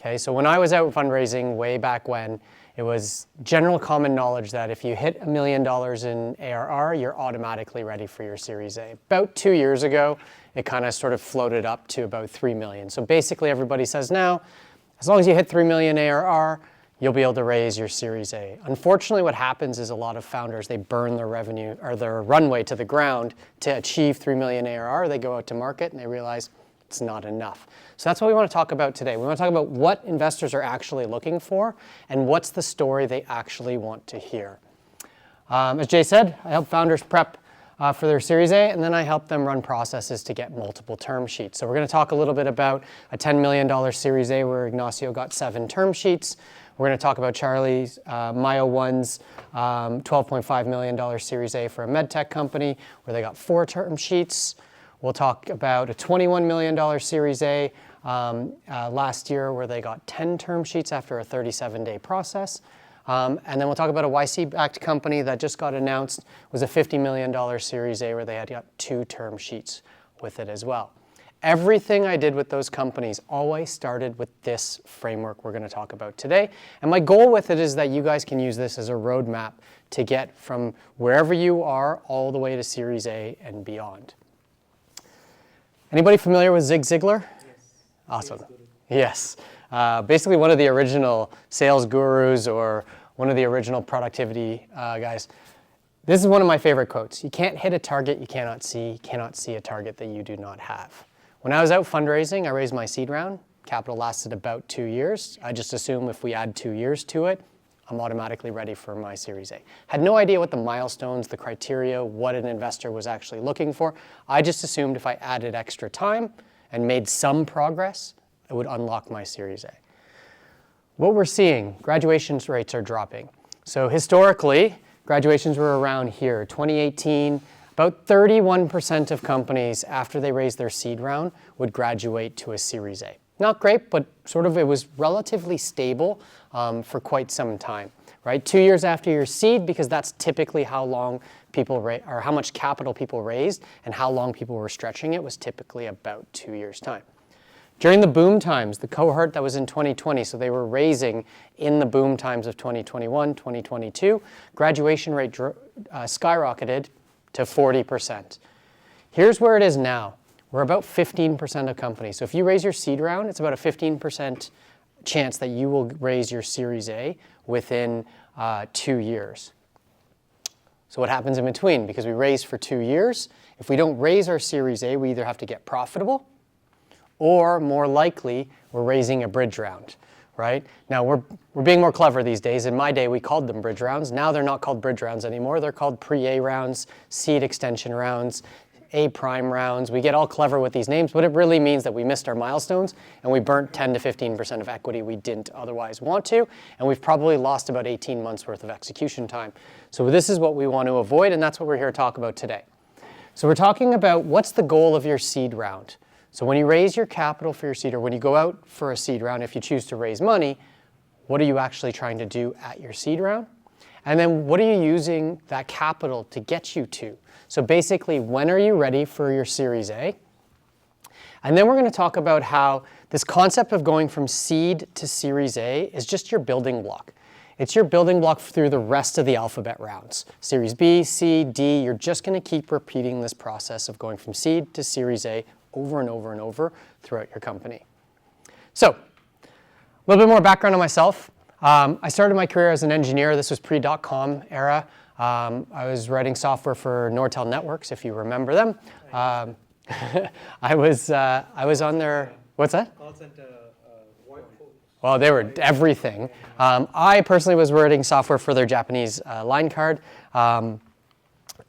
Okay, so when I was out fundraising way back when, it was general common knowledge that if you hit $1 million in ARR, you're automatically ready for your Series A. About 2 years ago, it kind of sort of floated up to about 3 million. So basically everybody says now, as long as you hit 3 million ARR, you'll be able to raise your Series A. Unfortunately, what happens is a lot of founders, they burn their revenue or their runway to the ground to achieve 3 million ARR. They go out to market and they realize it's not enough. So that's what we want to talk about today. We want to talk about what investors are actually looking for and what's the story they actually want to hear. As Jay said, I help founders prep for their Series A, and then I help them run processes to get multiple term sheets. So we're going to talk a little bit about a $10 million Series A where Ignacio got 7 term sheets. We're going to talk about Charlie's Myo One's $12.5 million Series A for a medtech company where they got 4 term sheets. We'll talk about a $21 million Series A last year where they got 10 term sheets after a 37-day process. And then we'll talk about a YC-backed company that just got announced. It was a $50 million Series A where they had got 2 term sheets with it as well. Everything I did with those companies always started with this framework we're going to talk about today. And my goal with it is that you guys can use this as a roadmap to get from wherever you are all the way to Series A and beyond. Anybody familiar with Zig Ziglar? Yes. Awesome. Yes. Basically one of the original sales gurus or one of the original productivity guys. This is one of my favorite quotes. You can't hit a target you cannot see. You cannot see a target that you do not have. When I was out fundraising, I raised my seed round. Capital lasted about 2 years. I just assume if we add 2 years to it, I'm automatically ready for my Series A. Had no idea what the milestones, the criteria, what an investor was actually looking for. I just assumed if I added extra time and made some progress, it would unlock my Series A. What we're seeing, graduation rates are dropping. So historically, graduations were around here. 2018, about 31% of companies after they raised their seed round would graduate to a Series A. Not great, but sort of it was relatively stable for quite some time, right? 2 years after your seed, because that's typically how long people or how much capital people raised and how long people were stretching it was typically about 2 years' time. During the boom times, the cohort that was in 2020, so they were raising in the boom times of 2021, 2022, graduation rate skyrocketed to 40%. Here's where it is now. We're about 15% of companies. So if you raise your seed round, it's about a 15% chance that you will raise your Series A within 2 years. So what happens in between? Because we raise for 2 years, if we don't raise our Series A, we either have to get profitable or more likely, we're raising a bridge round, right? Now we're being more clever these days. In my day, we called them bridge rounds. Now they're not called bridge rounds anymore. They're called pre-A rounds, seed extension rounds, A prime rounds. We get all clever with these names, but it really means that we missed our milestones and we burnt 10 to 15% of equity we didn't otherwise want to, and we've probably lost about 18 months worth of execution time. So this is what we want to avoid, and that's what we're here to talk about today. So we're talking about what's the goal of your seed round. So when you raise your capital for your seed, or when you go out for a seed round, if you choose to raise money, what are you actually trying to do at your seed round? And then what are you using that capital to get you to? So basically, when are you ready for your Series A? And then we're going to talk about how this concept of going from seed to Series A is just your building block. It's your building block through the rest of the alphabet rounds. Series B, C, D, you're just going to keep repeating this process of going from seed to Series A over and over and over throughout your company. So, a little bit more background on myself. I started my career as an engineer. This was pre-.com era. I was writing software for Nortel Networks, if you remember them. I was on their, what's that? Call center, Well, they were everything. I personally was writing software for their Japanese line card.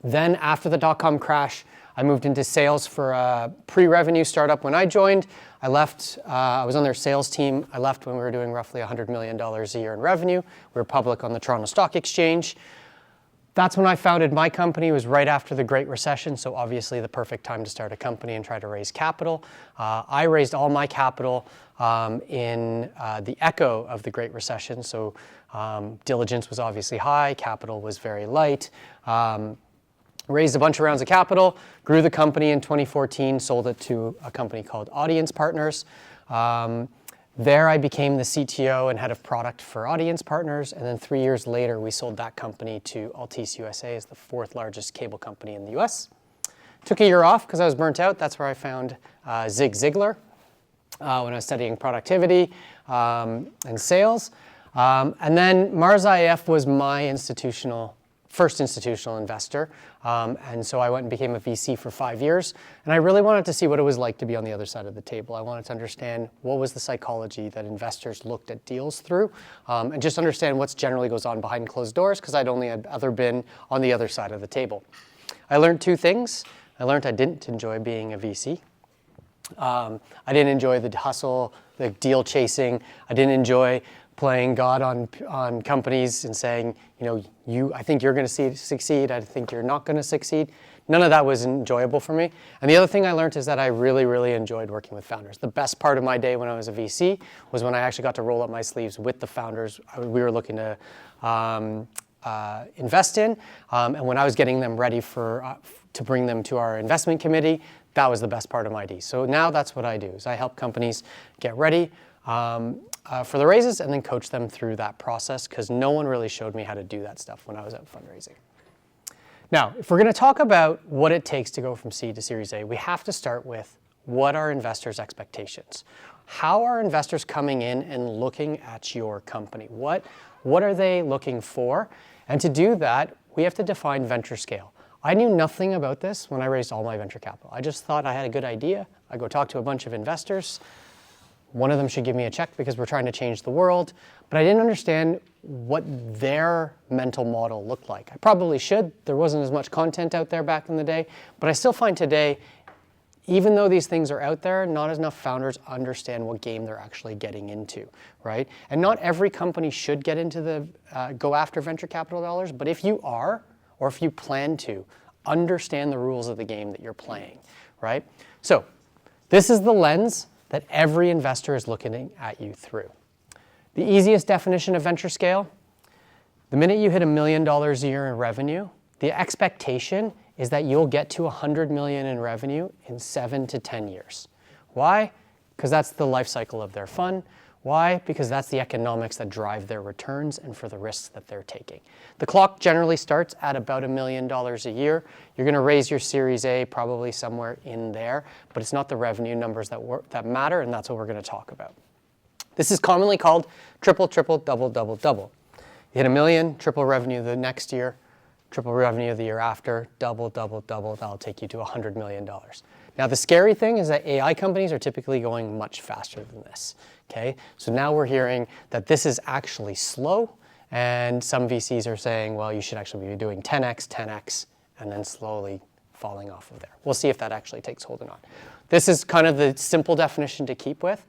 Then after the dot-com crash, I moved into sales for a pre-revenue startup. When I joined, I left, I was on their sales team. I left when we were doing roughly $100 million a year in revenue. We were public on the Toronto Stock Exchange. That's when I founded my company. It was right after the Great Recession, so obviously the perfect time to start a company and try to raise capital. I raised all my capital in the echo of the Great Recession, so diligence was obviously high, capital was very light. Raised a bunch of rounds of capital, grew the company in 2014, sold it to a company called Audience Partners. There I became the CTO and head of product for audience partners, and then 3 years later we sold that company to Altice USA as the 4th largest cable company in the US. Took a year off because I was burnt out. That's where I found Zig Ziglar when I was studying productivity and sales. And then Mars IF was my first institutional investor. And so I went and became a VC for 5 years. And I really wanted to see what it was like to be on the other side of the table. I wanted to understand what was the psychology that investors looked at deals through, and just understand what generally goes on behind closed doors, because I'd only ever been on the other side of the table. I learned 2 things. I learned I didn't enjoy being a VC. I didn't enjoy the hustle, the deal chasing. I didn't enjoy playing God on companies and saying, I think you're going to succeed. I think you're not going to succeed. None of that was enjoyable for me. And the other thing I learned is that I really, really enjoyed working with founders. The best part of my day when I was a VC was when I actually got to roll up my sleeves with the founders we were looking to invest in. And when I was getting them ready to bring them to our investment committee, that was the best part of my day. So now that's what I do, is I help companies get ready for the raises and then coach them through that process, because no one really showed me how to do that stuff when I was out fundraising. Now, if we're going to talk about what it takes to go from seed to Series A, we have to start with what are investors' expectations? How are investors coming in and looking at your company? What are they looking for? And to do that, we have to define venture scale. I knew nothing about this when I raised all my venture capital. I just thought I had a good idea. I go talk to a bunch of investors. One of them should give me a check because we're trying to change the world. But I didn't understand what their mental model looked like. I probably should. There wasn't as much content out there back in the day. But I still find today, even though these things are out there, not enough founders understand what game they're actually getting into, right? And not every company should get into go after venture capital dollars. But if you are, or if you plan to, understand the rules of the game that you're playing, right? So this is the lens that every investor is looking at you through. The easiest definition of venture scale: the minute you hit $1 million a year in revenue, the expectation is that you'll get to $100 million in revenue in 7 to 10 years. Why? Because that's the life cycle of their fund. Why? Because that's the economics that drive their returns and for the risks that they're taking. The clock generally starts at about $1 million a year. You're going to raise your Series A probably somewhere in there, but it's not the revenue numbers that matter, and that's what we're going to talk about. This is commonly called triple, triple, double, double, double. You hit $1 million, triple revenue the next year, triple revenue the year after, double, double, double. That'll take you to $100 million. Now, the scary thing is that AI companies are typically going much faster than this. Okay, so now we're hearing that this is actually slow, and some VCs are saying, well, you should actually be doing 10x, 10x, and then slowly falling off of there. We'll see if that actually takes hold or not. This is kind of the simple definition to keep with.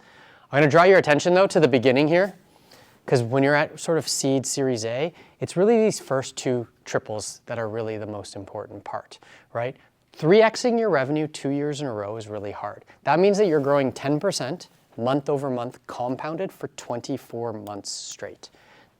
I'm going to draw your attention, though, to the beginning here, because when you're at sort of seed Series A, it's really these first 2 triples that are really the most important part, right? 3xing your revenue 2 years in a row is really hard. That means that you're growing 10%, month over month, compounded for 24 months straight.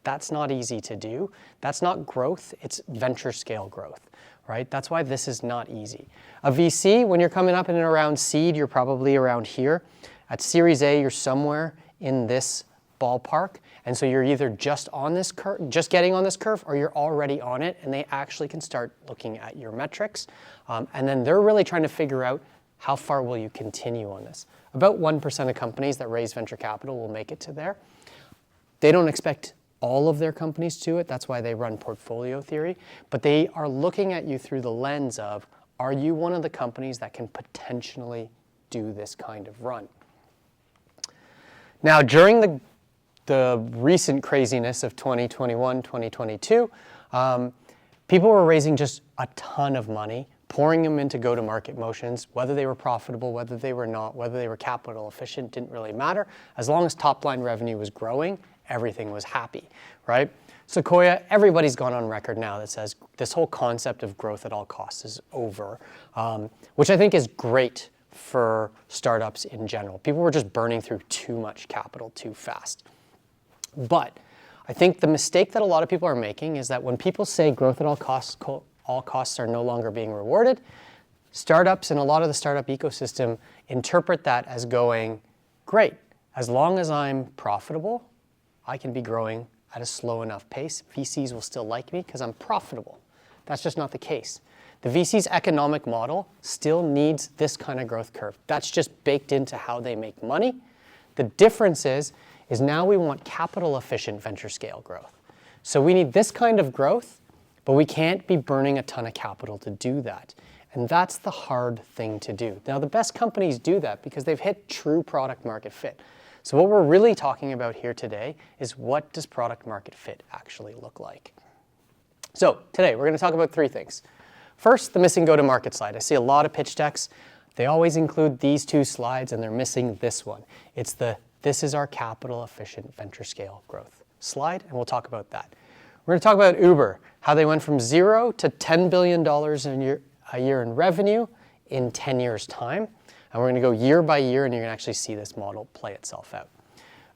That's not easy to do. That's not growth, it's venture scale growth, right? That's why this is not easy. A VC, when you're coming up in and around seed, you're probably around here. At Series A, you're somewhere in this ballpark. And so you're either just on this curve, just getting on this curve, or you're already on it, and they actually can start looking at your metrics. And then they're really trying to figure out how far will you continue on this. About 1% of companies that raise venture capital will make it to there. They don't expect all of their companies to it. That's why they run portfolio theory. But they are looking at you through the lens of, are you one of the companies that can potentially do this kind of run? Now, during the recent craziness of 2021, 2022, people were raising just a ton of money, pouring them into go-to-market motions. Whether they were profitable, whether they were not, whether they were capital efficient, didn't really matter. As long as top-line revenue was growing, everything was happy, right? Sequoia, everybody's gone on record now that says this whole concept of growth at all costs is over, which I think is great for startups in general. People were just burning through too much capital too fast. But I think the mistake that a lot of people are making is that when people say growth at all costs are no longer being rewarded, startups and a lot of the startup ecosystem interpret that as going, great, as long as I'm profitable, I can be growing at a slow enough pace. VCs will still like me because I'm profitable. That's just not the case. The VC's economic model still needs this kind of growth curve. That's just baked into how they make money. The difference is now we want capital efficient venture scale growth. So we need this kind of growth, but we can't be burning a ton of capital to do that. And that's the hard thing to do. Now, the best companies do that because they've hit true product market fit. So what we're really talking about here today is, what does product market fit actually look like? So today we're going to talk about 3 things. First, the missing go-to-market slide. I see a lot of pitch decks. They always include these 2 slides and they're missing this one. It's the "this is our capital efficient venture scale growth" slide, and we'll talk about that. We're going to talk about Uber, how they went from 0 to $10 billion a year in revenue in 10 years' time. And we're going to go year by year, and you're going to actually see this model play itself out.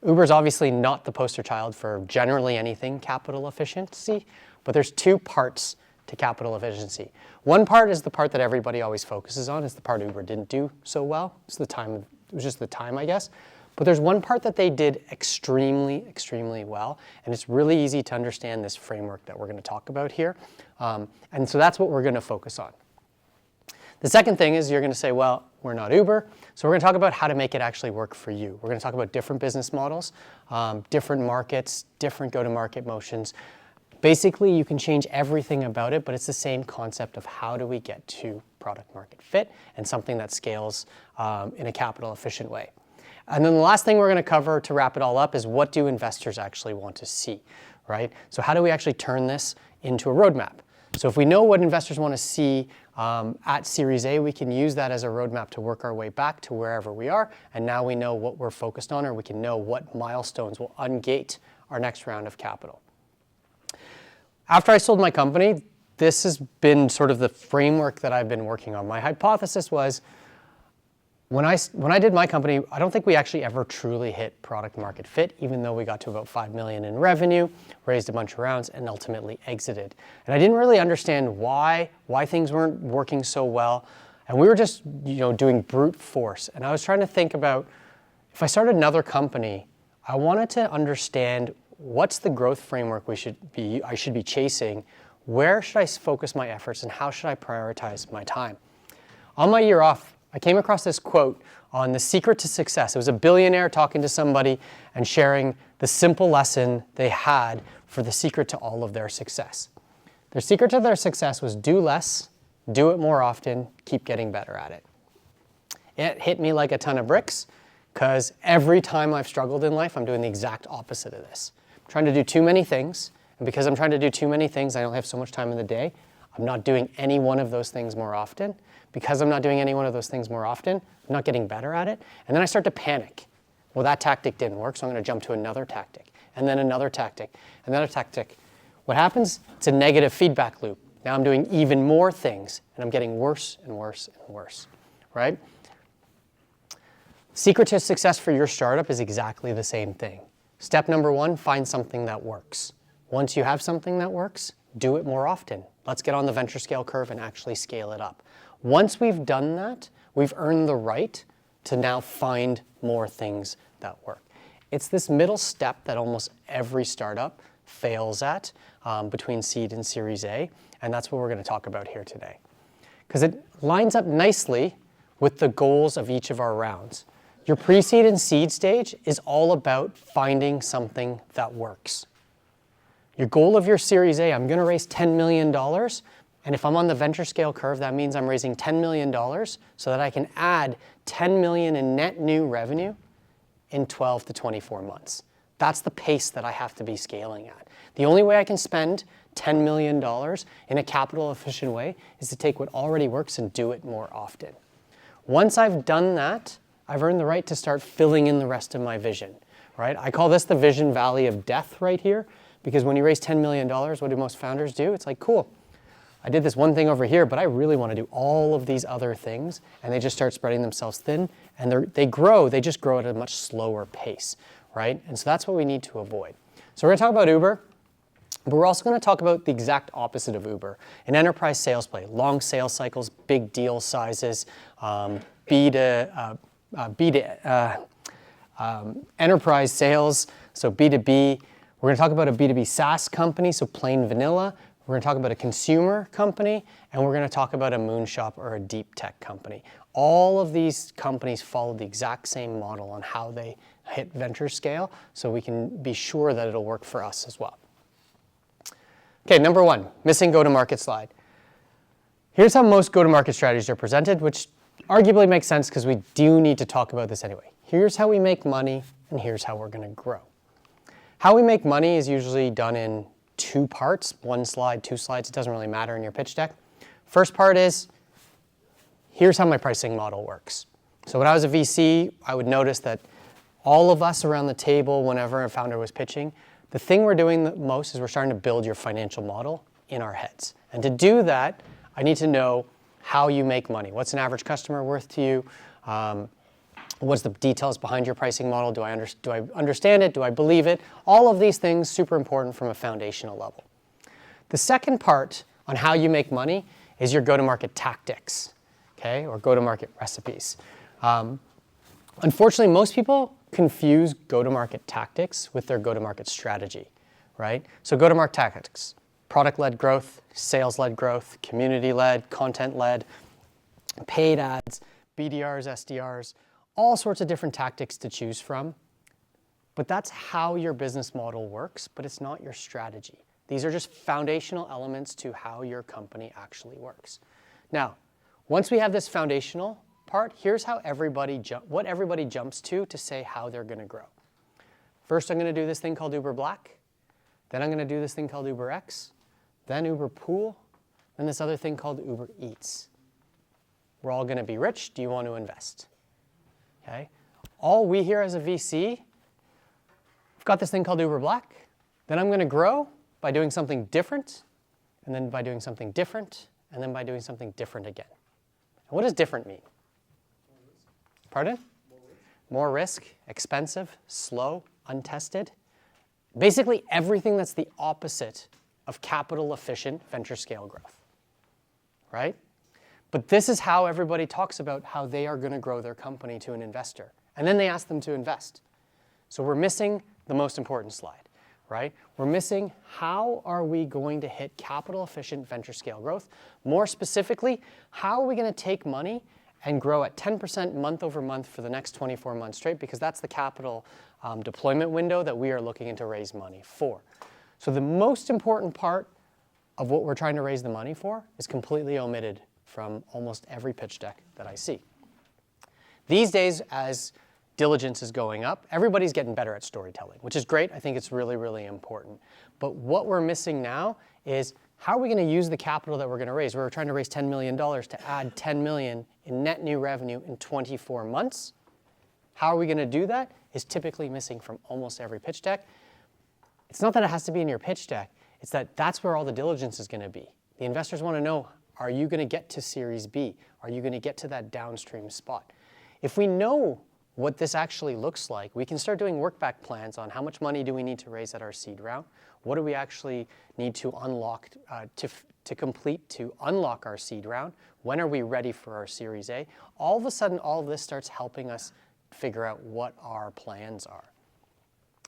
Uber's obviously not the poster child for generally anything capital efficiency, but there's 2 parts to capital efficiency. One part is the part that everybody always focuses on. It's the part Uber didn't do so well. It was just the time, I guess. But there's one part that they did extremely, extremely well, and it's really easy to understand this framework that we're going to talk about here. And so that's what we're going to focus on. The second thing is, you're going to say, well, we're not Uber, so we're going to talk about how to make it actually work for you. We're going to talk about different business models, different markets, different go-to-market motions. Basically, you can change everything about it, but it's the same concept of how do we get to product market fit and something that scales in a capital efficient way. And then the last thing we're going to cover to wrap it all up is, what do investors actually want to see, right? So how do we actually turn this into a roadmap? So if we know what investors want to see at Series A, we can use that as a roadmap to work our way back to wherever we are. And now we know what we're focused on, or we can know what milestones will ungate our next round of capital. After I sold my company, this has been sort of the framework that I've been working on. My hypothesis was, when I did my company, I don't think we actually ever truly hit product market fit, even though we got to about 5 million in revenue, raised a bunch of rounds, and ultimately exited. And I didn't really understand why things weren't working so well. And we were just, doing brute force. And I was trying to think about, if I started another company, I wanted to understand, what's the growth framework I should be chasing? Where should I focus my efforts, and how should I prioritize my time? On my year off, I came across this quote on the secret to success. It was a billionaire talking to somebody and sharing the simple lesson they had for the secret to all of their success. Their secret to their success was, do less, do it more often, keep getting better at it. It hit me like a ton of bricks, because every time I've struggled in life, I'm doing the exact opposite of this. I'm trying to do too many things, and because I'm trying to do too many things, I don't have so much time in the day. I'm not doing any one of those things more often. Because I'm not doing any one of those things more often, I'm not getting better at it. And then I start to panic. Well, that tactic didn't work, so I'm going to jump to another tactic, and then another tactic, another tactic. What happens? It's a negative feedback loop. Now I'm doing even more things, and I'm getting worse and worse and worse, right? Secret to success for your startup is exactly the same thing. Step number 1, find something that works. Once you have something that works, do it more often. Let's get on the venture scale curve and actually scale it up. Once we've done that, we've earned the right to now find more things that work. It's this middle step that almost every startup fails at between seed and Series A, and that's what we're going to talk about here today. Because it lines up nicely with the goals of each of our rounds. Your pre-seed and seed stage is all about finding something that works. Your goal of your Series A, I'm going to raise $10 million. And if I'm on the venture scale curve, that means I'm raising $10 million so that I can add $10 million in net new revenue in 12 to 24 months. That's the pace that I have to be scaling at. The only way I can spend $10 million in a capital efficient way is to take what already works and do it more often. Once I've done that, I've earned the right to start filling in the rest of my vision, right? I call this the vision valley of death right here, because when you raise $10 million, what do most founders do? It's like, cool, I did this one thing over here, but I really want to do all of these other things. And they just start spreading themselves thin, and they just grow at a much slower pace, right? And so that's what we need to avoid. So we're going to talk about Uber, but we're also going to talk about the exact opposite of Uber, an enterprise sales play, long sales cycles, big deal sizes, enterprise sales, so B2B. We're going to talk about a B2B SaaS company, so plain vanilla. We're going to talk about a consumer company, and we're going to talk about a moonshot or a deep tech company. All of these companies follow the exact same model on how they hit venture scale, so we can be sure that it'll work for us as well. Okay, number one, missing go-to-market slide. Here's how most go-to-market strategies are presented, which arguably makes sense because we do need to talk about this anyway. Here's how we make money, and here's how we're going to grow. How we make money is usually done in two parts, one slide, two slides. It doesn't really matter in your pitch deck. First part is, here's how my pricing model works. So when I was a VC, I would notice that all of us around the table, whenever a founder was pitching, the thing we're doing the most is we're starting to build your financial model in our heads. And to do that, I need to know how you make money. What's an average customer worth to you? What's the details behind your pricing model? Do I understand it? Do I believe it? All of these things, super important from a foundational level. The second part on how you make money is your go-to-market tactics, okay, or go-to-market recipes. Unfortunately, most people confuse go-to-market tactics with their go-to-market strategy, right? So go-to-market tactics, product-led growth, sales-led growth, community-led, content-led, paid ads, BDRs, SDRs, all sorts of different tactics to choose from. But that's how your business model works, but it's not your strategy. These are just foundational elements to how your company actually works. Now, once we have this foundational part, here's how what everybody jumps to say how they're going to grow. First, I'm going to do this thing called Uber Black. Then I'm going to do this thing called Uber X. Then Uber Pool. Then this other thing called Uber Eats. We're all going to be rich. Do you want to invest? Okay. All we here as a VC, we've got this thing called Uber Black. Then I'm going to grow by doing something different, and then by doing something different, and then by doing something different again. And what does different mean? Pardon? More risk, expensive, slow, untested. Basically everything that's the opposite of capital efficient venture scale growth, right? But this is how everybody talks about how they are going to grow their company to an investor. And then they ask them to invest. So we're missing the most important slide, right? We're missing how are we going to hit capital efficient venture scale growth? More specifically, how are we going to take money and grow at 10% month over month for the next 24 months straight? Because that's the capital deployment window that we are looking to raise money for. So the most important part of what we're trying to raise the money for is completely omitted from almost every pitch deck that I see. These days, as diligence is going up, everybody's getting better at storytelling, which is great. I think it's really, really important. But what we're missing now is how are we going to use the capital that we're going to raise? We're trying to raise $10 million to add $10 million in net new revenue in 24 months. How are we going to do that is typically missing from almost every pitch deck. It's not that it has to be in your pitch deck. It's that that's where all the diligence is going to be. The investors want to know, are you going to get to Series B? Are you going to get to that downstream spot? If we know what this actually looks like, we can start doing work-back plans on how much money do we need to raise at our seed round? What do we actually need to unlock to complete to unlock our seed round? When are we ready for our Series A? All of a sudden, all of this starts helping us figure out what our plans are.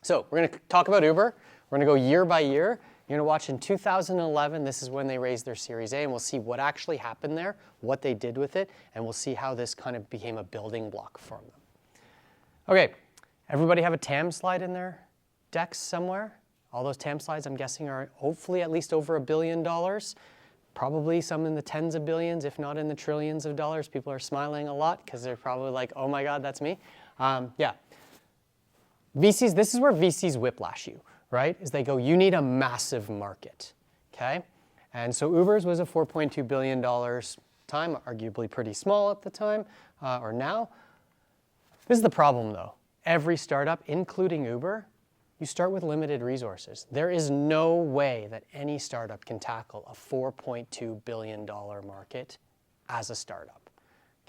So we're going to talk about Uber. We're going to go year by year. You're going to watch in 2011, this is when they raised their Series A, and we'll see what actually happened there, what they did with it, and we'll see how this kind of became a building block for them. Okay, everybody have a TAM slide in their decks somewhere? All those TAM slides, I'm guessing, are hopefully at least over $1 billion, probably some in the tens of billions, if not in the trillions of dollars. People are smiling a lot because they're probably like, oh my God, that's me. Yeah. VCs, this is where VCs whiplash you, right? Is they go, you need a massive market, okay? And so Uber's was a $4.2 billion time, arguably pretty small at the time, or now. This is the problem though. Every startup, including Uber, you start with limited resources. There is no way that any startup can tackle a $4.2 billion market as a startup,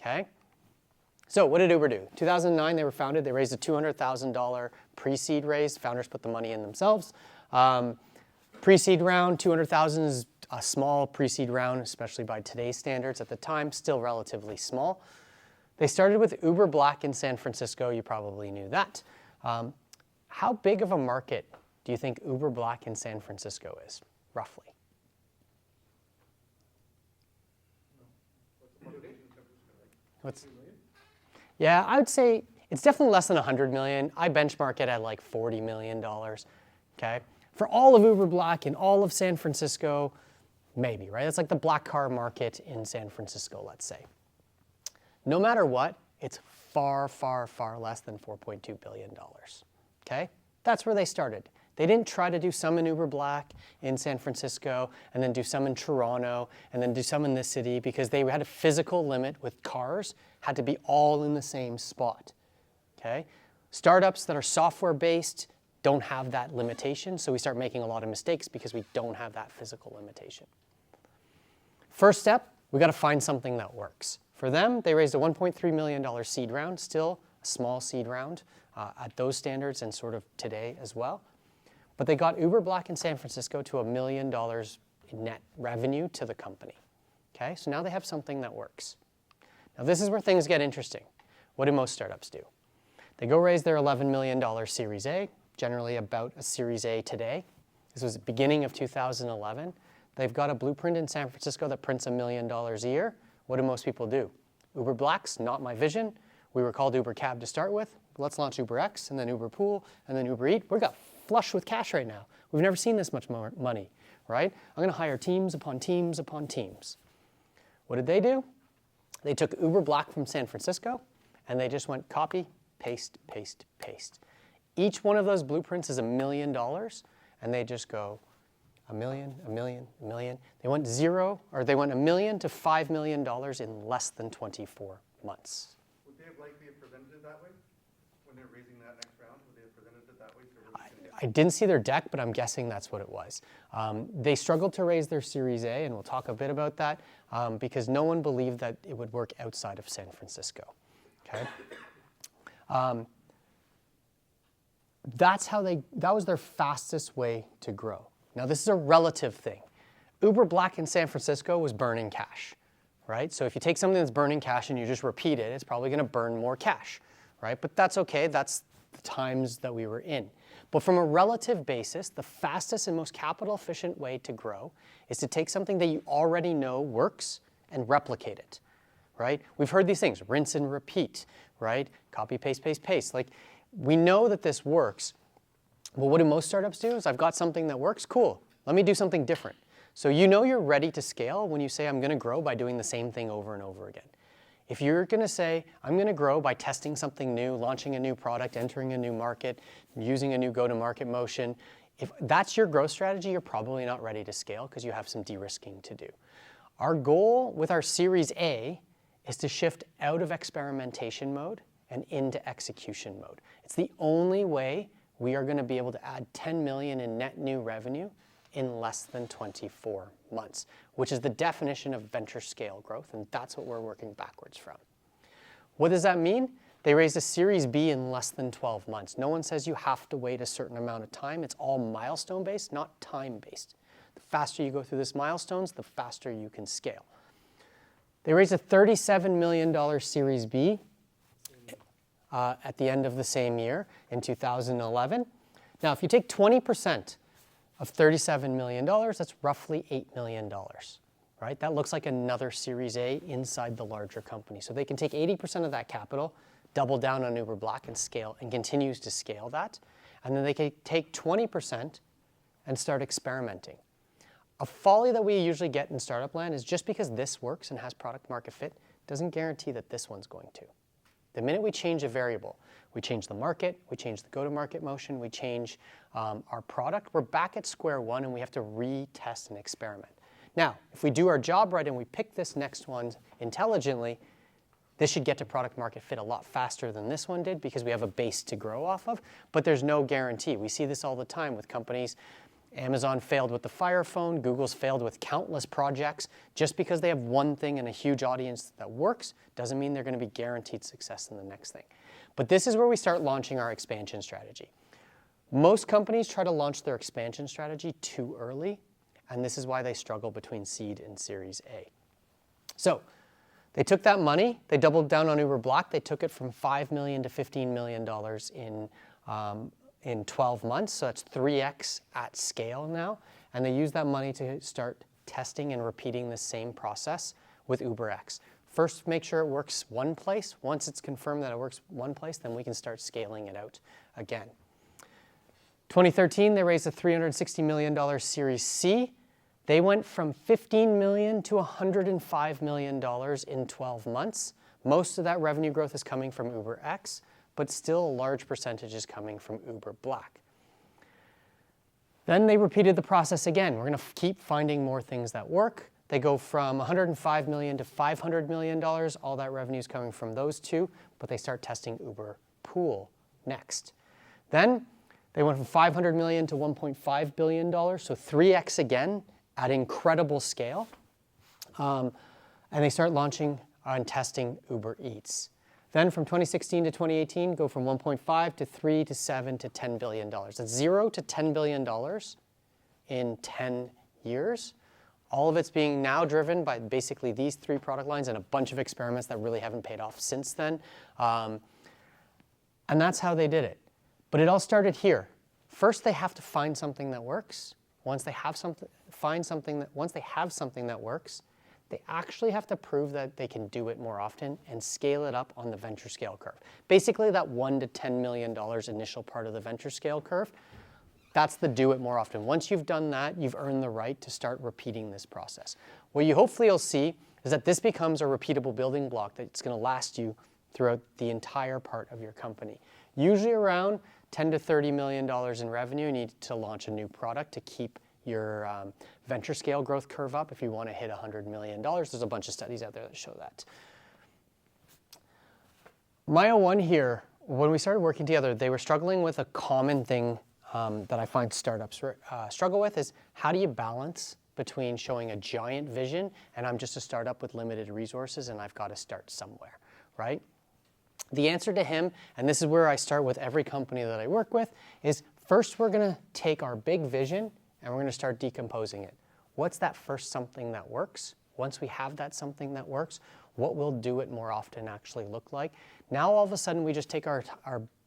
okay? So what did Uber do? 2009, they were founded. They raised a $200,000 pre-seed raise. Founders put the money in themselves. Pre-seed round, $200,000 is a small pre-seed round, especially by today's standards. At the time, still relatively small. They started with Uber Black in San Francisco. You probably knew that. How big of a market do you think Uber Black in San Francisco is, roughly? What's, yeah, I would say it's definitely less than 100 million. I benchmark it at like $40 million, okay? For all of Uber Black in all of San Francisco, maybe, right? That's like the black car market in San Francisco, let's say. No matter what, it's far, far, far less than $4.2 billion, okay? That's where they started. They didn't try to do some in Uber Black in San Francisco and then do some in Toronto and then do some in this city because they had a physical limit with cars, had to be all in the same spot, okay? Startups that are software-based don't have that limitation, so we start making a lot of mistakes because we don't have that physical limitation. First step, we got to find something that works. For them, they raised a $1.3 million seed round, still a small seed round at those standards and sort of today as well. But they got Uber Black in San Francisco to $1 million in net revenue to the company. Okay, so now they have something that works. Now this is where things get interesting. What do most startups do? They go raise their $11 million Series A, generally about a Series A today. This was the beginning of 2011. They've got a blueprint in San Francisco that prints $1 million a year. What do most people do? Uber Black's not my vision. We were called Uber Cab to start with. Let's launch Uber X, and then Uber Pool, and then Uber Eat. We got flush with cash right now. We've never seen this much more money, right? I'm gonna hire teams upon teams upon teams. What did they do? They took Uber Black from San Francisco, and they just went copy, paste, paste, paste. Each one of those blueprints is $1 million, and they just go $1 million, $1 million, $1 million. They went $1 million to $5 million in less than 24 months. Would they have likely presented it that way when they're raising that next round? Would they have presented it that way? I didn't see their deck, but I'm guessing that's what it was. They struggled to raise their Series A, and we'll talk a bit about that, because no one believed that it would work outside of San Francisco. Okay. That was their fastest way to grow. Now this is a relative thing. Uber Black in San Francisco was burning cash, right? So if you take something that's burning cash and you just repeat it, it's probably gonna burn more cash, right? But that's okay, that's the times that we were in. But from a relative basis, the fastest and most capital efficient way to grow is to take something that you already know works and replicate it, right? We've heard these things, rinse and repeat, right? Copy, paste, paste, paste. Like, we know that this works. Well, what do most startups do? Is I've got something that works, cool, let me do something different. So you know you're ready to scale when you say I'm gonna grow by doing the same thing over and over again. If you're gonna say, I'm gonna grow by testing something new, launching a new product, entering a new market, using a new go-to-market motion, if that's your growth strategy, you're probably not ready to scale because you have some de-risking to do. Our goal with our Series A is to shift out of experimentation mode and into execution mode. It's the only way we are gonna be able to add 10 million in net new revenue in less than 24 months, which is the definition of venture scale growth, and that's what we're working backwards from. What does that mean? They raised a Series B in less than 12 months. No one says you have to wait a certain amount of time. It's all milestone-based, not time-based. The faster you go through these milestones, the faster you can scale. They raised a $37 million Series B at the end of the same year in 2011. Now, if you take 20% of $37 million, that's roughly $8 million, right? That looks like another Series A inside the larger company. So they can take 80% of that capital, double down on Uber Black and scale, and continues to scale that. And then they can take 20% and start experimenting. A folly that we usually get in startup land is just because this works and has product market fit doesn't guarantee that this one's going to. The minute we change a variable, we change the market, we change the go-to-market motion, we change our product, we're back at square one and we have to retest and experiment. Now, if we do our job right and we pick this next one intelligently, this should get to product market fit a lot faster than this one did because we have a base to grow off of, but there's no guarantee. We see this all the time with companies. Amazon failed with the Fire Phone, Google's failed with countless projects. Just because they have one thing and a huge audience that works doesn't mean they're going to be guaranteed success in the next thing. But this is where we start launching our expansion strategy. Most companies try to launch their expansion strategy too early, and this is why they struggle between seed and Series A. So They took that money, they doubled down on Uber Black, they took it from $5 million to $15 million in 12 months, so that's 3x at scale now, and they used that money to start testing and repeating the same process with UberX. First, make sure it works one place. Once it's confirmed that it works one place, then we can start scaling it out again. 2013, they raised a $360 million Series C. They went from $15 million to $105 million in 12 months. Most of that revenue growth is coming from UberX, but still a large percentage is coming from Uber Black. Then they repeated the process again. We're going to keep finding more things that work. They go from $105 million to $500 million. All that revenue is coming from those two, but they start testing Uber Pool next. Then they went from $500 million to $1.5 billion, so 3x again at incredible scale. And they start launching and testing Uber Eats. Then from 2016 to 2018, go from 1.5 to 3 to 7 to $10 billion. That's 0 to $10 billion in 10 years. All of it's being now driven by basically these three product lines and a bunch of experiments that really haven't paid off since then. And that's how they did it. But it all started here. First, they have to find something that works. Once they have something that works, they actually have to prove that they can do it more often and scale it up on the venture scale curve. Basically, that $1 to $10 million initial part of the venture scale curve, that's the do it more often. Once you've done that, you've earned the right to start repeating this process. What you hopefully will see is that this becomes a repeatable building block that's going to last you throughout the entire part of your company. Usually around $10 to $30 million in revenue, you need to launch a new product to keep your venture scale growth curve up if you want to hit $100 million. There's a bunch of studies out there that show that. My 01 here, when we started working together, they were struggling with a common thing that I find startups struggle with is how do you balance between showing a giant vision and I'm just a startup with limited resources and I've got to start somewhere, right? The answer to him, and this is where I start with every company that I work with, is first we're going to take our big vision and we're going to start decomposing it. What's that first something that works? Once we have that something that works, what will do it more often actually look like? Now all of a sudden we just take our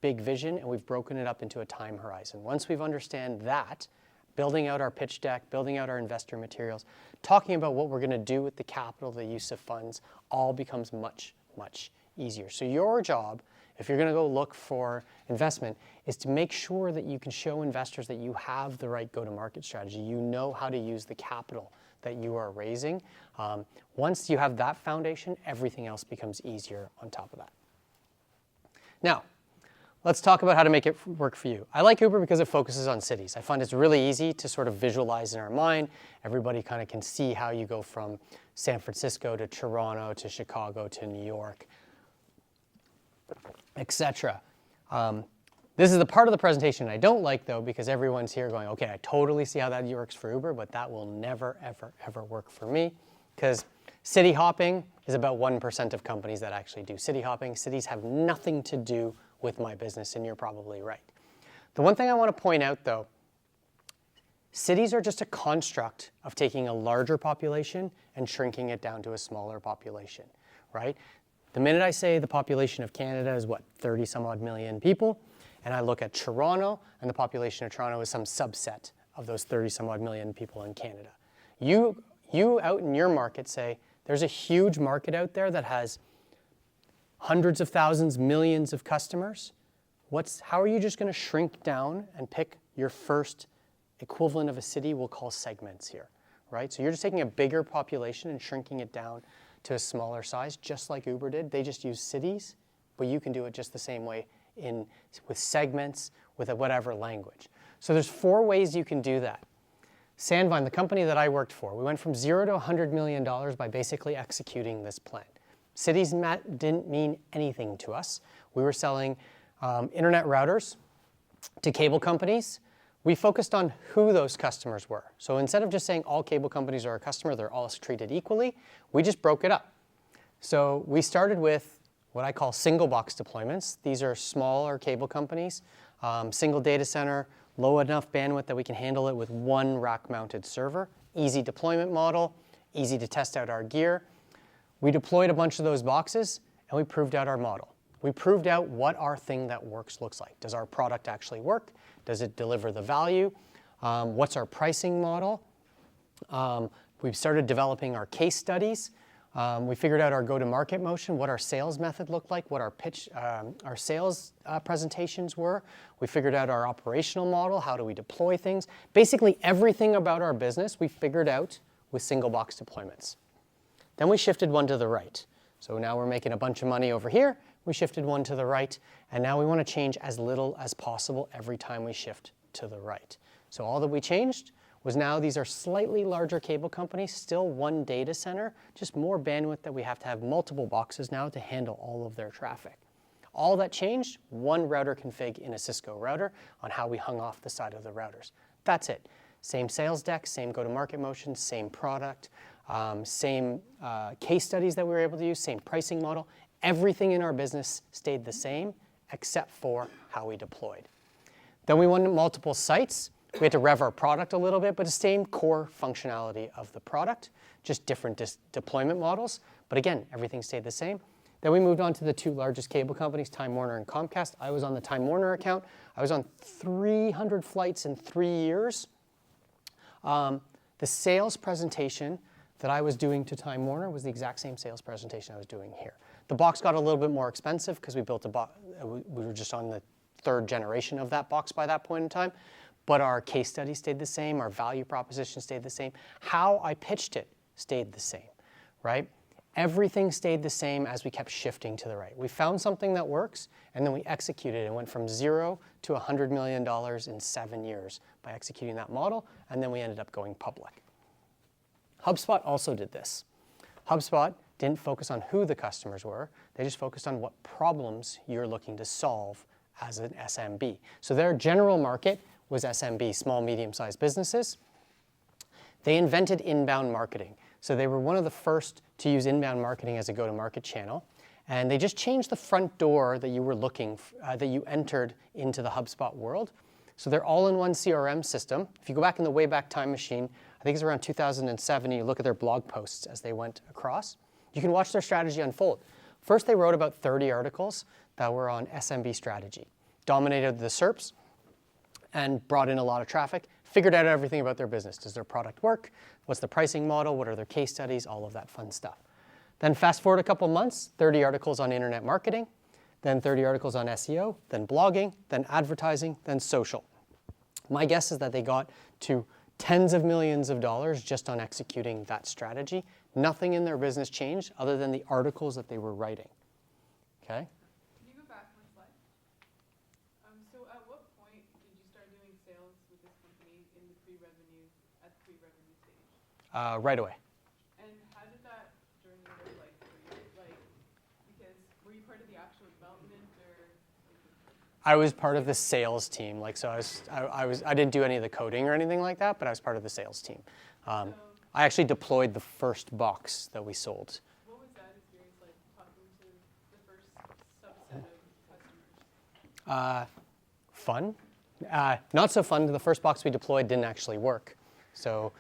big vision and we've broken it up into a time horizon. Once we've understand that, building out our pitch deck, building out our investor materials, talking about what we're going to do with the capital, the use of funds, all becomes much, much easier. So your job, if you're going to go look for investment, is to make sure that you can show investors that you have the right go-to-market strategy. You know how to use the capital that you are raising. Once you have that foundation, everything else becomes easier on top of that. Now, let's talk about how to make it work for you. I like Uber because it focuses on cities. I find it's really easy to sort of visualize in our mind. Everybody kind of can see how you go from San Francisco to Toronto to Chicago to New York, etc. This is the part of the presentation I don't like, though, because everyone's here going, okay, I totally see how that works for Uber, but that will never, ever, ever work for me, because city hopping is about 1% of companies that actually do city hopping. Cities have nothing to do with my business, and you're probably right. The one thing I want to point out, though, cities are just a construct of taking a larger population and shrinking it down to a smaller population, right? The minute I say the population of Canada is, 30 some odd million people, and I look at Toronto, and the population of Toronto is some subset of those 30 some odd million people in Canada. You out in your market say, there's a huge market out there that has hundreds of thousands, millions of customers. How are you just going to shrink down and pick your first equivalent of a city we'll call segments here, right? So you're just taking a bigger population and shrinking it down to a smaller size, just like Uber did. They just use cities, but you can do it just the same way with segments, with whatever language. So there's 4 ways you can do that. Sandvine, the company that I worked for, we went from 0 to $100 million by basically executing this plan. Cities didn't mean anything to us. We were selling internet routers to cable companies. We focused on who those customers were. So instead of just saying all cable companies are a customer, they're all treated equally, we just broke it up. So we started with what I call single box deployments. These are smaller cable companies, single data center, low enough bandwidth that we can handle it with one rack-mounted server, easy deployment model, easy to test out our gear. We deployed a bunch of those boxes, and we proved out our model. We proved out what our thing that works looks like. Does our product actually work? Does it deliver the value? What's our pricing model? We've started developing our case studies. We figured out our go-to-market motion, what our sales method looked like, what our pitch, our sales presentations were. We figured out our operational model, how do we deploy things. Basically everything about our business we figured out with single box deployments. Then we shifted one to the right. So now we're making a bunch of money over here. We shifted one to the right, and now we want to change as little as possible every time we shift to the right. So all that we changed was now these are slightly larger cable companies, still one data center, just more bandwidth that we have to have multiple boxes now to handle all of their traffic. All that changed, one router config in a Cisco router on how we hung off the side of the routers. That's it. Same sales deck, same go-to-market motion, same product, same case studies that we were able to use, same pricing model. Everything in our business stayed the same except for how we deployed. Then we went to multiple sites. We had to rev our product a little bit, but the same core functionality of the product, just different deployment models. But again, everything stayed the same. Then we moved on to the two largest cable companies, Time Warner and Comcast. I was on the Time Warner account. I was on 300 flights in 3 years. The sales presentation that I was doing to Time Warner was the exact same sales presentation I was doing here. The box got a little bit more expensive because we built a box. We were just on the 3rd generation of that box by that point in time. But our case study stayed the same, our value proposition stayed the same. How I pitched it stayed the same, right? Everything stayed the same as we kept shifting to the right. We found something that works, and then we executed and went from 0 to $100 million in 7 years by executing that model, and then we ended up going public. HubSpot also did this. HubSpot didn't focus on who the customers were, they just focused on what problems you're looking to solve as an SMB. So their general market was SMB, small, medium-sized businesses. They invented inbound marketing. So they were one of the first to use inbound marketing as a go-to-market channel. And they just changed the front door that you were that you entered into the HubSpot world. So they're all-in-one CRM system. If you go back in the Wayback Time Machine, I think it's around 2007, and you look at their blog posts as they went across, you can watch their strategy unfold. First, they wrote about 30 articles that were on SMB strategy, dominated the SERPs, and brought in a lot of traffic, figured out everything about their business. Does their product work? What's the pricing model? What are their case studies? All of that fun stuff. Then fast forward a couple months, 30 articles on internet marketing, then 30 articles on SEO, then blogging, then advertising, then social. My guess is that they got to tens of millions of dollars just on executing that strategy. Nothing in their business changed other than the articles that they were writing. Okay? Can you go back one slide? So at what point did you start doing sales with this company in the at the pre-revenue stage? Right away. And how did that journey look like for you? Like, because were you part of the actual development or? I was part of the sales team. Like, so I didn't do any of the coding or anything like that, but I was part of the sales team. I actually deployed the first box that we sold. What was that experience like, talking to the first subset of customers? Fun. Not so fun. The first box we deployed didn't actually work. So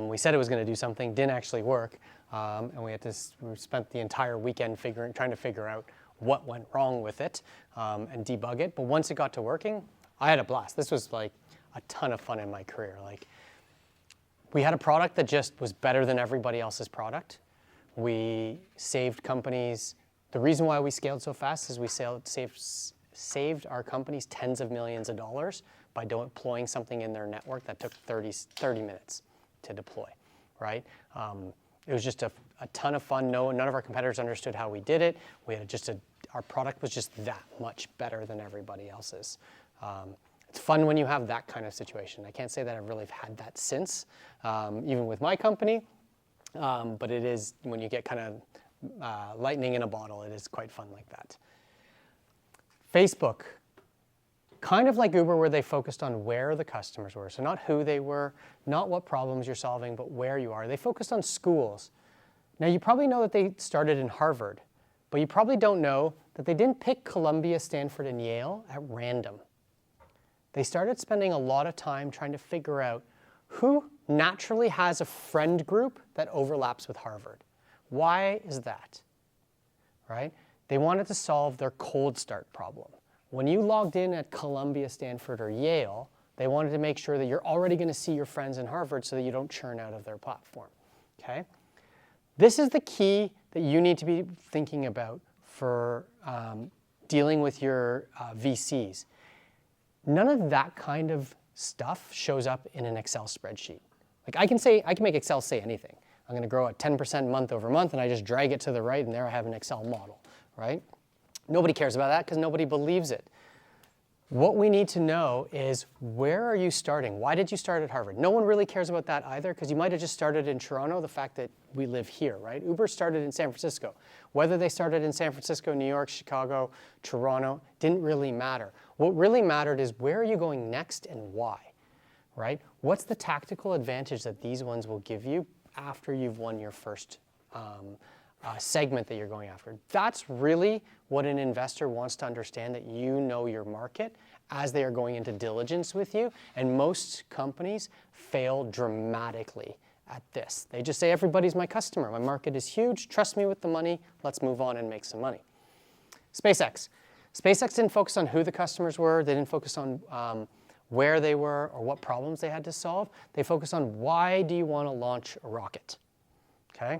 we said it was going to do something, didn't actually work, and we spent the entire weekend trying to figure out what went wrong with it and debug it. But once it got to working, I had a blast. This was like a ton of fun in my career. Like, we had a product that just was better than everybody else's product. We saved companies. The reason why we scaled so fast is we saved our companies tens of millions of dollars by deploying something in their network that took 30 minutes to deploy, right? It was just a ton of fun. None of our competitors understood how we did it. We had our product was just that much better than everybody else's. It's fun when you have that kind of situation. I can't say that I've really had that since, even with my company, but it is, when you get kind of lightning in a bottle, it is quite fun like that. Facebook, kind of like Uber, where they focused on where the customers were. So not who they were, not what problems you're solving, but where you are. They focused on schools. Now, you probably know that they started in Harvard, but you probably don't know that they didn't pick Columbia, Stanford, and Yale at random. They started spending a lot of time trying to figure out who naturally has a friend group that overlaps with Harvard. Why is that? Right? They wanted to solve their cold start problem. When you logged in at Columbia, Stanford, or Yale, they wanted to make sure that you're already going to see your friends in Harvard so that you don't churn out of their platform. Okay? This is the key that you need to be thinking about for dealing with your VCs. None of that kind of stuff shows up in an Excel spreadsheet. Like I can make Excel say anything. I'm going to grow at 10% month over month, and I just drag it to the right, and there I have an Excel model, right? Nobody cares about that because nobody believes it. What we need to know is, where are you starting? Why did you start at Harvard? No one really cares about that either, because you might have just started in Toronto, the fact that we live here, right? Uber started in San Francisco. Whether they started in San Francisco, New York, Chicago, Toronto, didn't really matter. What really mattered is, where are you going next and why, right? What's the tactical advantage that these ones will give you after you've won your first segment that you're going after? That's really what an investor wants to understand, that you know your market as they are going into diligence with you. And most companies fail dramatically at this. They just say, everybody's my customer. My market is huge. Trust me with the money. Let's move on and make some money. SpaceX. SpaceX didn't focus on who the customers were. They didn't focus on where they were or what problems they had to solve. They focused on, why do you want to launch a rocket? Okay?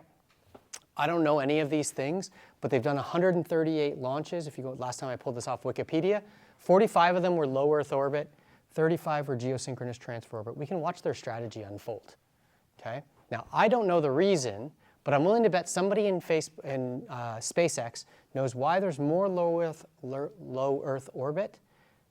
I don't know any of these things, but they've done 138 launches. If you go, last time I pulled this off Wikipedia, 45 of them were low Earth orbit, 35 were geosynchronous transfer orbit. We can watch their strategy unfold. Okay? Now, I don't know the reason, but I'm willing to bet somebody in SpaceX knows why there's more low Earth orbit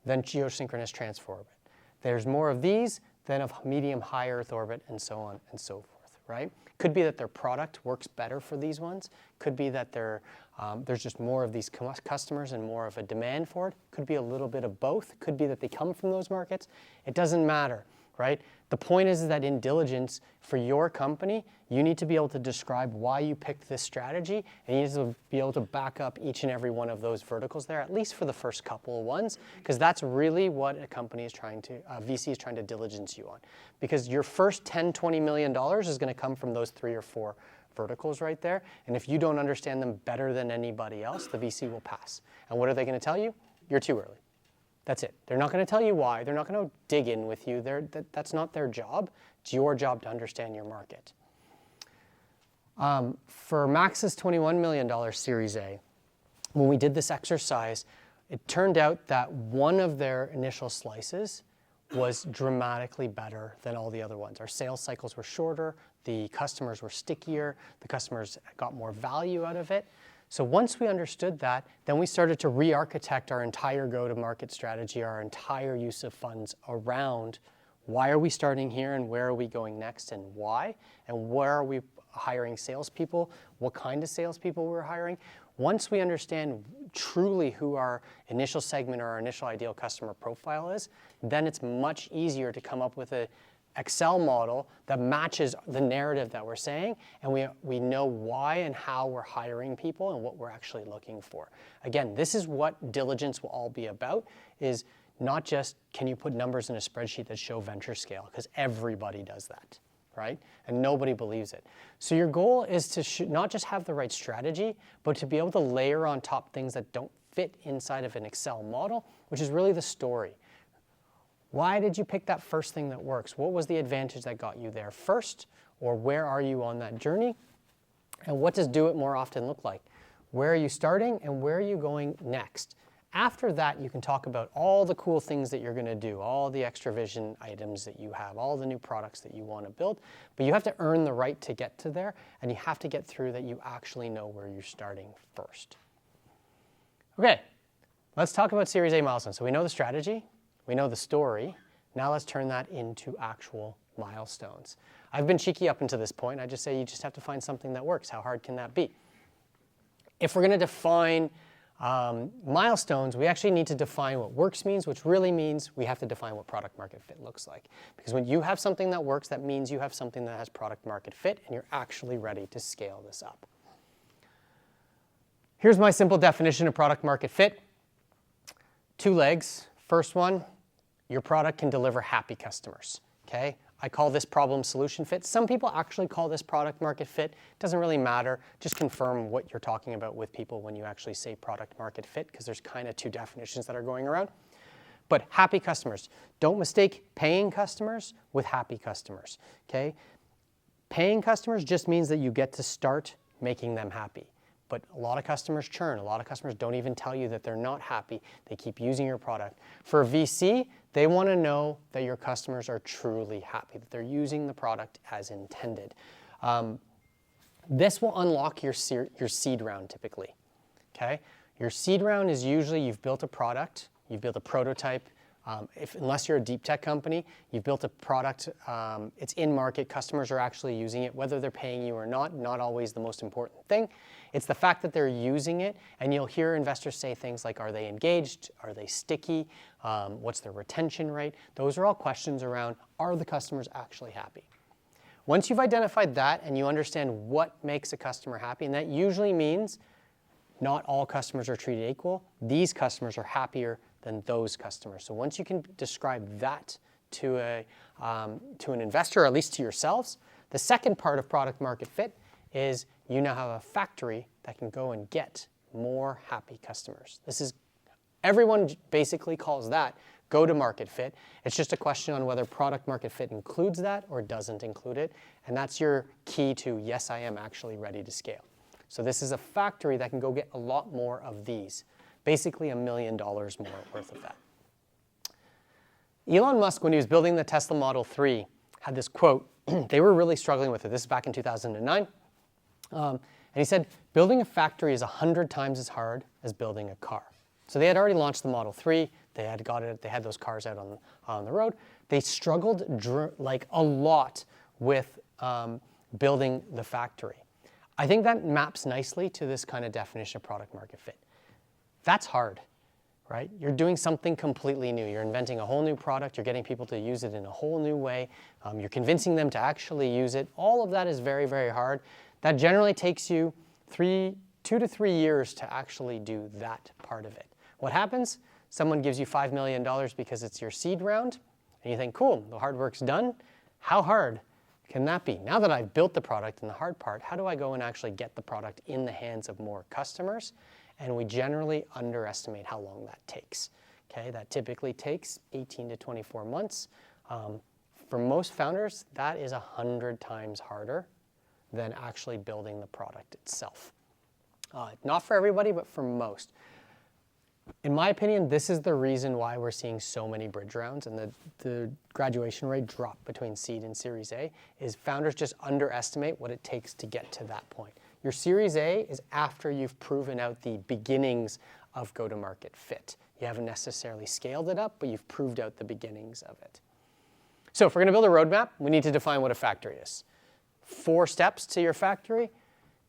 than geosynchronous transfer orbit. There's more of these than of medium high Earth orbit, and so on and so forth, right? Could be that their product works better for these ones. Could be that there's just more of these customers and more of a demand for it. Could be a little bit of both. Could be that they come from those markets. It doesn't matter, right? The point is that in diligence for your company, you need to be able to describe why you picked this strategy, and you need to be able to back up each and every one of those verticals there, at least for the first couple of ones, because that's really what a company is trying to, VC is trying to diligence you on. Because your first $10, $20 million is going to come from those 3 or 4 verticals right there, and if you don't understand them better than anybody else, the VC will pass. And what are they going to tell you? You're too early. That's it. They're not going to tell you why. They're not going to dig in with you. That's not their job. It's your job to understand your market. For Max's $21 million Series A, when we did this exercise, it turned out that one of their initial slices was dramatically better than all the other ones. Our sales cycles were shorter, the customers were stickier, the customers got more value out of it. So once we understood that, then we started to re-architect our entire go-to-market strategy, our entire use of funds around, why are we starting here and where are we going next and why? And where are we hiring salespeople? What kind of salespeople we're hiring? Once we understand truly who our initial segment or our initial ideal customer profile is, then it's much easier to come up with an Excel model that matches the narrative that we're saying, and we know why and how we're hiring people and what we're actually looking for. Again, this is what diligence will all be about, is not just, can you put numbers in a spreadsheet that show venture scale, because everybody does that, right? And nobody believes it. So your goal is to not just have the right strategy, but to be able to layer on top things that don't fit inside of an Excel model, which is really the story. Why did you pick that first thing that works? What was the advantage that got you there first? Or where are you on that journey? And what does do it more often look like? Where are you starting and where are you going next? After that, you can talk about all the cool things that you're going to do, all the extra vision items that you have, all the new products that you want to build. But you have to earn the right to get to there, and you have to get through that you actually know where you're starting first. Okay, let's talk about Series A milestones. So we know the strategy. We know the story. Now let's turn that into actual milestones. I've been cheeky up until this point. I just say you just have to find something that works. How hard can that be? If we're going to define milestones, we actually need to define what works means, which really means we have to define what product market fit looks like. Because when you have something that works, that means you have something that has product market fit, and you're actually ready to scale this up. Here's my simple definition of product market fit. 2 legs. First one, your product can deliver happy customers. okay? I call this problem solution fit. Some people actually call this product market fit. It doesn't really matter. Just confirm what you're talking about with people when you actually say product market fit, because there's kind of two definitions that are going around. But happy customers. Don't mistake paying customers with happy customers, okay? Paying customers just means that you get to start making them happy. But a lot of customers churn. A lot of customers don't even tell you that they're not happy. They keep using your product. For a VC, they want to know that your customers are truly happy, that they're using the product as intended. This will unlock your seed round typically, okay? Your seed round is usually you've built a product, you've built a prototype. Unless you're a deep tech company, you've built a product, it's in market, customers are actually using it, whether they're paying you or not always the most important thing. It's the fact that they're using it, and you'll hear investors say things like, are they engaged? Are they sticky? What's their retention rate? Those are all questions around, are the customers actually happy? Once you've identified that and you understand what makes a customer happy, and that usually means not all customers are treated equal, these customers are happier than those customers. So once you can describe that to an investor, or at least to yourselves, the second part of product market fit is you now have a factory that can go and get more happy customers. Everyone basically calls that go-to-market fit. It's just a question on whether product market fit includes that or doesn't include it. And that's your key to, yes, I am actually ready to scale. So this is a factory that can go get a lot more of these. Basically $1 million more worth of that. Elon Musk, when he was building the Tesla Model 3, had this quote. They were really struggling with it. This is back in 2009. And he said, building a factory is 100 times as hard as building a car. So they had already launched the Model 3. They had those cars out on the road. They struggled like a lot with building the factory. I think that maps nicely to this kind of definition of product market fit. That's hard, right? You're doing something completely new. You're inventing a whole new product. You're getting people to use it in a whole new way. You're convincing them to actually use it. All of that is very, very hard. That generally takes you 2 to 3 years to actually do that part of it. What happens? Someone gives you $5 million because it's your seed round, and you think, cool, the hard work's done. How hard can that be? Now that I've built the product and the hard part, how do I go and actually get the product in the hands of more customers? And we generally underestimate how long that takes. Okay, that typically takes 18 to 24 months. For most founders, that is 100 times harder than actually building the product itself. Not for everybody, but for most. In my opinion, this is the reason why we're seeing so many bridge rounds and the graduation rate drop between seed and Series A, is founders just underestimate what it takes to get to that point. Your Series A is after you've proven out the beginnings of go-to-market fit. You haven't necessarily scaled it up, but you've proved out the beginnings of it. So if we're going to build a roadmap, we need to define what a factory is. 4 steps to your factory.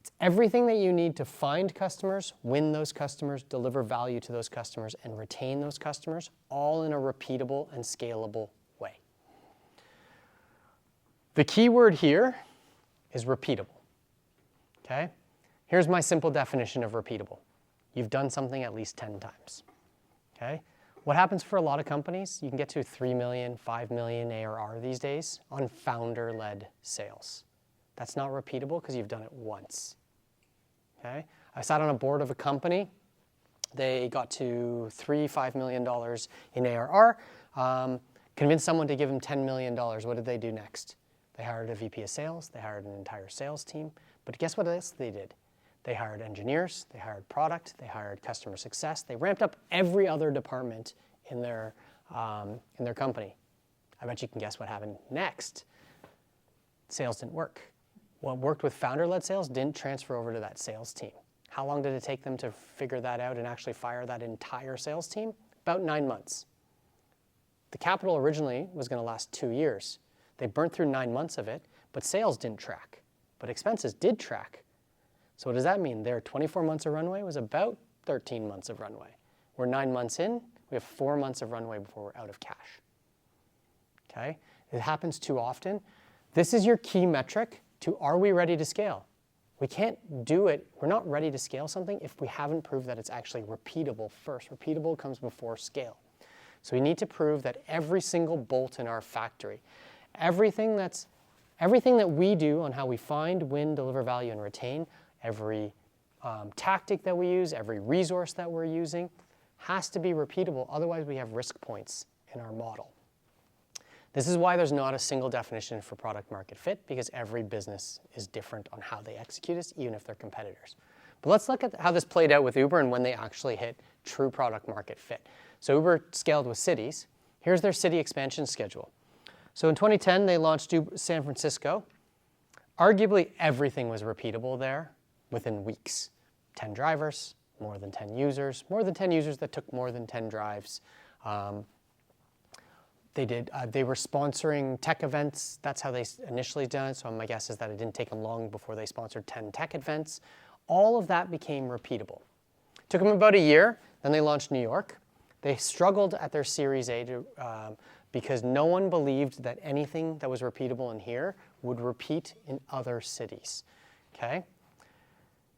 It's everything that you need to find customers, win those customers, deliver value to those customers, and retain those customers, all in a repeatable and scalable way. The key word here is repeatable. Okay? Here's my simple definition of repeatable. You've done something at least 10 times. Okay? What happens for a lot of companies? You can get to 3 million, 5 million ARR these days on founder-led sales. That's not repeatable because you've done it once. Okay? I sat on a board of a company. They got to $5 million in ARR, convinced someone to give them $10 million. What did they do next? They hired a VP of sales. They hired an entire sales team. But guess what else they did? They hired engineers. They hired product. They hired customer success. They ramped up every other department in their company. I bet you can guess what happened next. Sales didn't work. What worked with founder-led sales didn't transfer over to that sales team. How long did it take them to figure that out and actually fire that entire sales team? About 9 months. The capital originally was going to last 2 years. They burnt through 9 months of it, but sales didn't track. But expenses did track. So what does that mean? Their 24 months of runway was about 13 months of runway. We're 9 months in. We have 4 months of runway before we're out of cash. Okay? It happens too often. This is your key metric to, are we ready to scale? We can't do it. We're not ready to scale something if we haven't proved that it's actually repeatable first. Repeatable comes before scale. So we need to prove that every single bolt in our factory, everything that we do on how we find, win, deliver value, and retain, every tactic that we use, every resource that we're using has to be repeatable. Otherwise, we have risk points in our model. This is why there's not a single definition for product market fit, because every business is different on how they execute this, even if they're competitors. But let's look at how this played out with Uber and when they actually hit true product market fit. So Uber scaled with cities. Here's their city expansion schedule. So in 2010, they launched San Francisco. Arguably, everything was repeatable there within weeks. 10 drivers, more than 10 users that took more than 10 drives. They were sponsoring tech events. That's how they initially done it. So my guess is that it didn't take them long before they sponsored 10 tech events. All of that became repeatable. Took them about a year. Then they launched New York. They struggled at their Series A because no one believed that anything that was repeatable in here would repeat in other cities. Okay?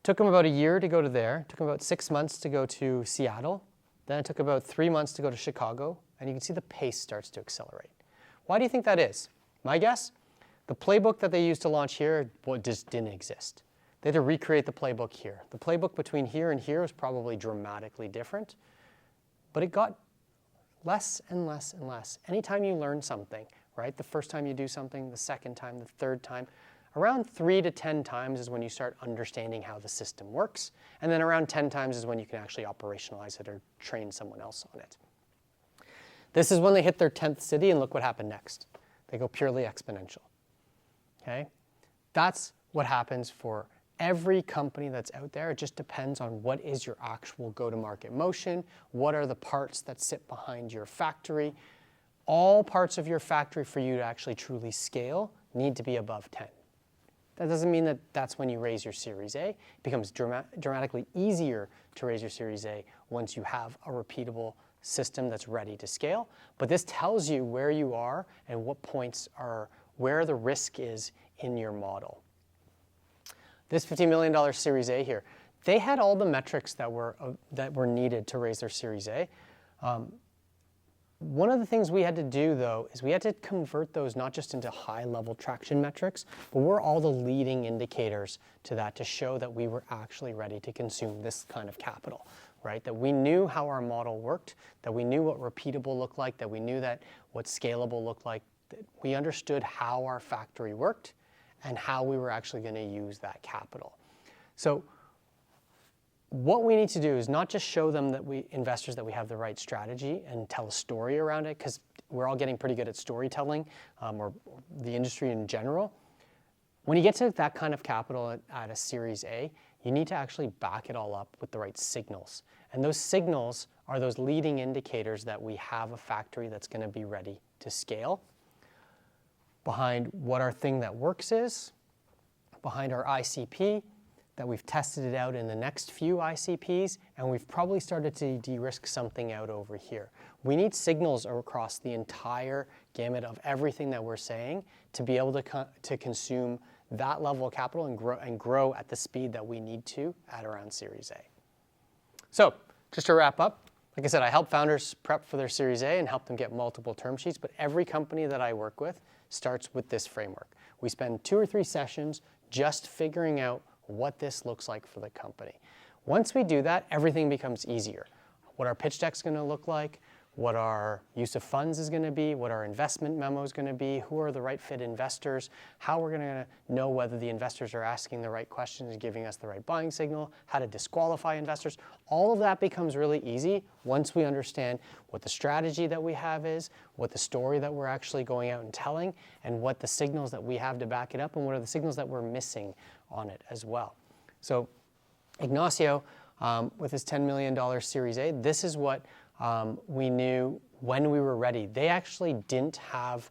Took them about a year to go to there. Took them about 6 months to go to Seattle. Then it took about 3 months to go to Chicago. And you can see the pace starts to accelerate. Why do you think that is? My guess, the playbook that they used to launch here just didn't exist. They had to recreate the playbook here. The playbook between here and here was probably dramatically different, but it got less and less and less. Anytime you learn something, right? The first time you do something, the second time, the third time, around 3 to 10 times is when you start understanding how the system works, and then around 10 times is when you can actually operationalize it or train someone else on it. This is when they hit their 10th city, and look what happened next. They go purely exponential. Okay? That's what happens for every company that's out there. It just depends on what is your actual go-to-market motion, what are the parts that sit behind your factory. All parts of your factory for you to actually truly scale need to be above 10. That doesn't mean that that's when you raise your Series A. It becomes dramatically easier to raise your Series A once you have a repeatable system that's ready to scale. But this tells you where you are and what points are, where the risk is in your model. This $50 million Series A here, they had all the metrics that were needed to raise their Series A. One of the things we had to do, though, is we had to convert those not just into high-level traction metrics, but we're all the leading indicators to that to show that we were actually ready to consume this kind of capital, right? That we knew how our model worked, that we knew what repeatable looked like, that we knew that what scalable looked like, that we understood how our factory worked and how we were actually going to use that capital. So what we need to do is not just show them that investors that we have the right strategy and tell a story around it, because we're all getting pretty good at storytelling, or the industry in general. When you get to that kind of capital at a Series A, you need to actually back it all up with the right signals. And those signals are those leading indicators that we have a factory that's going to be ready to scale. Behind what our thing that works is, behind our ICP, that we've tested it out in the next few ICPs, and we've probably started to de-risk something out over here. We need signals across the entire gamut of everything that we're saying to be able to consume that level of capital and grow at the speed that we need to at around Series A. So just to wrap up, like I said, I help founders prep for their Series A and help them get multiple term sheets, but every company that I work with starts with this framework. We spend 2 or 3 sessions just figuring out what this looks like for the company. Once we do that, everything becomes easier. What our pitch deck's going to look like, what our use of funds is going to be, what our investment memo is going to be, who are the right fit investors, how we're going to know whether the investors are asking the right questions and giving us the right buying signal, how to disqualify investors. All of that becomes really easy once we understand what the strategy that we have is, what the story that we're actually going out and telling, and what the signals that we have to back it up, and what are the signals that we're missing on it as well. So Ignacio, with his $10 million Series A, this is what we knew when we were ready. They actually didn't have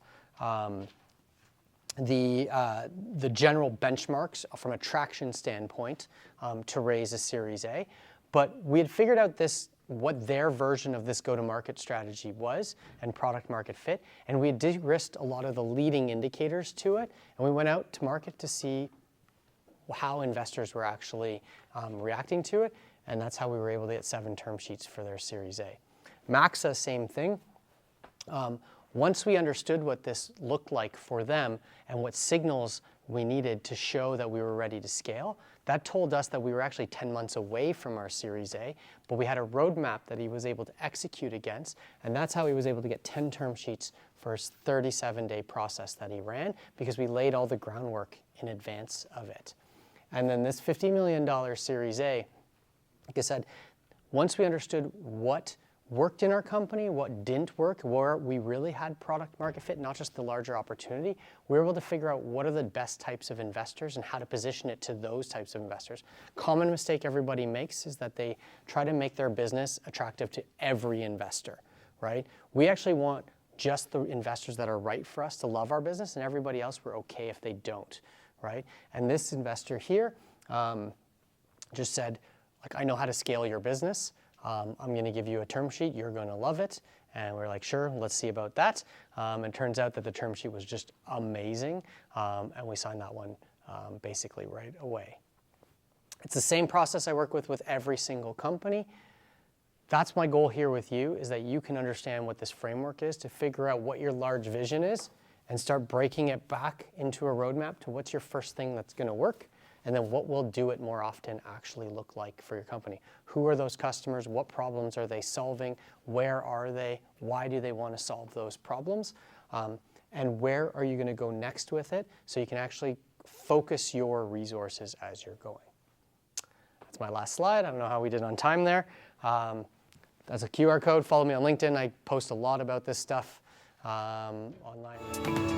the general benchmarks from a traction standpoint to raise a Series A, but we had figured out what their version of this go-to-market strategy was and product market fit, and we had de-risked a lot of the leading indicators to it, and we went out to market to see how investors were actually reacting to it, and that's how we were able to get 7 term sheets for their Series A. Maxa, same thing. Once we understood what this looked like for them and what signals we needed to show that we were ready to scale, that told us that we were actually 10 months away from our Series A, but we had a roadmap that he was able to execute against, and that's how he was able to get 10 term sheets for his 37-day process that he ran, because we laid all the groundwork in advance of it. And then this $50 million Series A, like I said, once we understood what worked in our company, what didn't work, where we really had product market fit, not just the larger opportunity, we were able to figure out what are the best types of investors and how to position it to those types of investors. Common mistake everybody makes is that they try to make their business attractive to every investor, right? We actually want just the investors that are right for us to love our business, and everybody else we're okay if they don't, right? And this investor here just said, like, I know how to scale your business. I'm going to give you a term sheet. You're going to love it. And we're like, sure, let's see about that. It turns out that the term sheet was just amazing. And we signed that one basically right away. It's the same process I work with every single company. That's my goal here with you, is that you can understand what this framework is to figure out what your large vision is and start breaking it back into a roadmap to what's your first thing that's going to work. And then what will do it more often actually look like for your company? Who are those customers? What problems are they solving? Where are they? Why do they want to solve those problems? And where are you going to go next with it so you can actually focus your resources as you're going? That's my last slide. I don't know how we did on time there. That's a QR code. Follow me on LinkedIn. I post a lot about this stuff online.